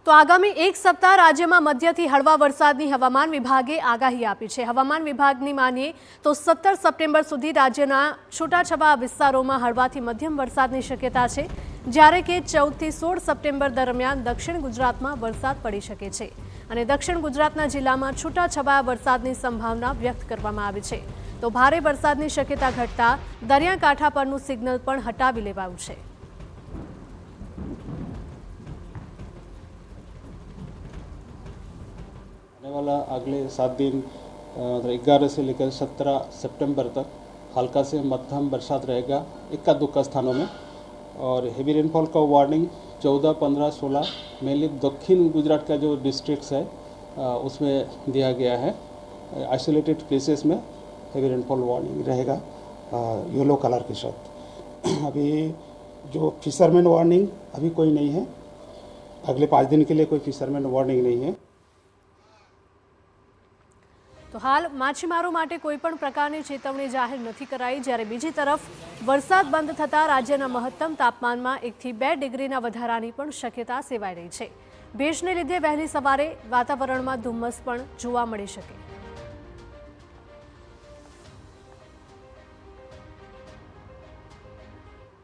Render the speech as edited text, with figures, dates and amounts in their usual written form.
તો આગામી એક સપ્તાહ રાજ્યમાં મધ્યથી હળવા વરસાદની હવામાન વિભાગે આગાહી આપી છે। હવામાન વિભાગની માનીએ તો 17 સપ્ટેમ્બર સુધી રાજ્યના છૂટાછવાયા વિસ્તારોમાં હળવાથી મધ્યમ વરસાદની શક્યતા છે, જ્યારે કે 14 થી 16 સપ્ટેમ્બર દરમિયાન દક્ષિણ ગુજરાતમાં વરસાદ પડી શકે છે અને દક્ષિણ ગુજરાતના જિલ્લામાં છૂટાછવાયા વરસાદની સંભાવના વ્યક્ત કરવામાં આવી છે। તો ભારે વરસાદની શક્યતા ઘટતા દરિયાકાંઠા પરનું સિગ્નલ પણ હટાવી લેવાયું છે। आने वाला अगले 7 दिन 11 से लेकर 17 सितंबर तक हल्का से मध्यम बरसात रहेगा इक्का दुक्का स्थानों में, और हेवी रेनफॉल का वार्निंग 14, 15, 16 मेनली दक्षिण गुजरात का जो डिस्ट्रिक्ट्स है उसमें दिया गया है। आइसोलेटेड प्लेसेस में हेवी रेनफॉल वार्निंग रहेगा येलो कलर के साथ। अभी जो फिशरमैन वार्निंग अभी कोई नहीं है, अगले 5 दिन के लिए कोई फिशरमैन वार्निंग नहीं है। तो हाल माछीमारों माटे कोई पण प्रकारनी चेतवणी जाहिर नहीं कराई, ज्यारे बीजी तरफ वरसाद बंद थता राज्यना महत्तम तापमान में 1 થી 2 डिग्रीना वधारानी पण शक्यता सेवाई रही है। भેજને લીધે વહેલી સવારે વાતાવરણમાં ધુમ્મસ પણ જોવા મળી શકે।